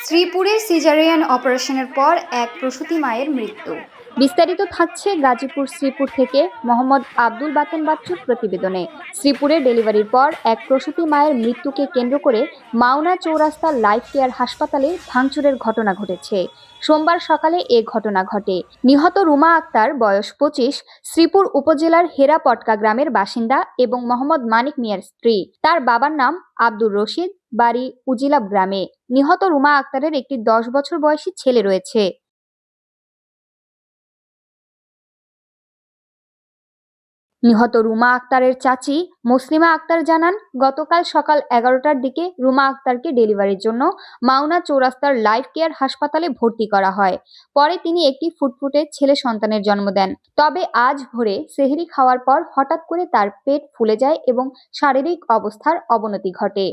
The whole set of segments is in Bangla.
শ্রীপুরে সিজারিয়ান অপারেশনের পর এক প্রসূতি মায়ের মৃত্যু। বিস্তারিত থাকছে গাজীপুর শ্রীপুর থেকে মোহাম্মদ আব্দুল বাতেন বাচ্চুর প্রতিবেদনে। শ্রীপুরে ডেলিভারির পর এক প্রসূতি মায়ের মৃত্যুকে কেন্দ্র করে মাওনা চৌরাস্তা লাইফ কেয়ার হাসপাতালে ভাঙচুরের ঘটনা ঘটেছে। সোমবার সকালে এ ঘটনা ঘটে। নিহত রুমা আক্তার, বয়স 25, শ্রীপুর উপজেলার হেরাপটকা গ্রামের বাসিন্দা এবং মোহাম্মদ মানিক মিয়ার স্ত্রী। তার বাবার নাম আব্দুর রশিদ, বাড়ি উজিলাব গ্রামে। নিহত রুমা আক্তারের একটি 10 বছর বয়সী ছেলে রয়েছে। নিহত রুমা আক্তারের চাচি মুসলিমা আক্তার জানান, গতকাল সকাল 11টার দিকে রুমা আক্তারকে ডেলিভারির জন্য মাওনা চৌরাস্তার লাইফ কেয়ার হাসপাতালে ভর্তি করা হয়। পরে তিনি একটি ফুটফুটে ছেলে সন্তানের জন্ম দেন। তবে আজ ভোরে সেহরি খাওয়ার পর হঠাৎ করে তার পেট ফুলে যায় এবং শারীরিক অবস্থার অবনতি ঘটে।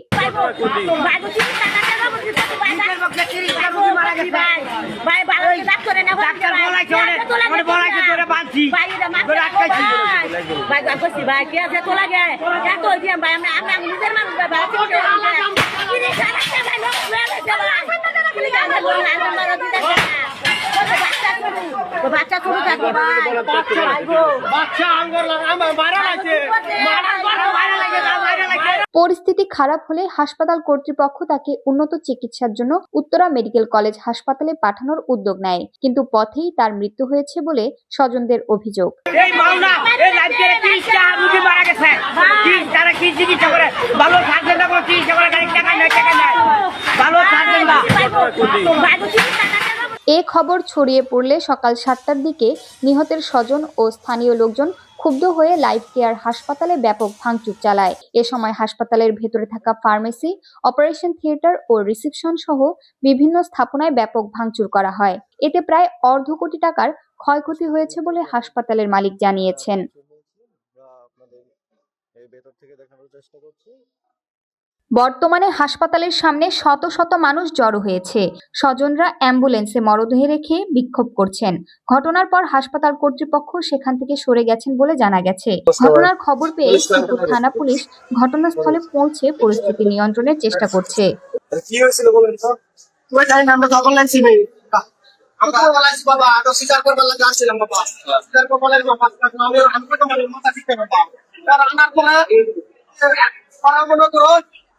পরিস্থিতি খারাপ হলে হাসপাতাল কর্তৃপক্ষ তাকে উন্নত চিকিৎসার জন্য উত্তরা মেডিকেল কলেজ হাসপাতালে পাঠানোর উদ্যোগ নেয়, কিন্তু পথেই তার মৃত্যু হয়েছে বলে স্বজনদের অভিযোগ। এ খবর ছড়িয়ে পড়লে সকাল 7টার দিকে নিহতের স্বজন ও স্থানীয় লোকজন ক্ষুব্ধ হয়ে লাইফ কেয়ার হাসপাতালে ব্যাপক ভাঙচুর চালায়। এ সময় হাসপাতালের ভেতরে থাকা ফার্মেসি, অপারেশন থিয়েটার ও রিসেপশন সহ বিভিন্ন স্থাপনায় ব্যাপক ভাঙচুর করা হয়। এতে প্রায় অর্ধ কোটি টাকার ক্ষয়ক্ষতি হয়েছে বলে হাসপাতালের মালিক জানিয়েছেন। বর্তমানে হাসপাতালের সামনে শত শত মানুষ জড়ো হয়েছে। স্বজনরা অ্যাম্বুলেন্সে মরদেহ রেখে বিক্ষোভ করছেন। ঘটনার পর হাসপাতাল কর্তৃপক্ষ সেখান থেকে সরে গেছেন বলে জানা গেছে। ঘটনার খবর পেয়ে শ্রীপুর থানা পুলিশ ঘটনাস্থলে পৌঁছে পরিস্থিতি নিয়ন্ত্রণের চেষ্টা করছে।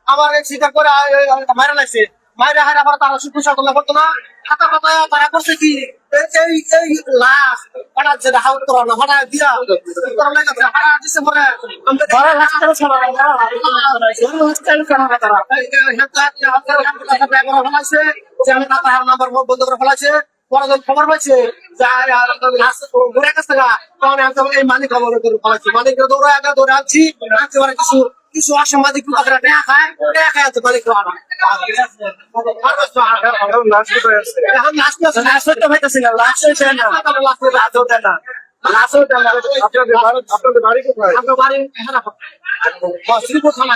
আমার স্বীকার করে মারা লাগছে, মায়েরা হারা পরে তারা চিকিৎসা করলে হতো না। হাতা পাতায় তারা করছে কি এই লাশ হঠাৎ যেটা হাউট করা না হঠাৎ দিয়া হারা দিচ্ছে পরে নাম্বার বন্ধ করে ফেলাইছে। পরে যখন খবর পাইছে ঘুরে গেছে গা, তখন এই মালিক খবর করে ফেলাইছে। মালিক দৌড়ে আনছি কিছু অসামাজিক লোকেরা টাকা খায় আছে মালিক শ্রীপুর থানা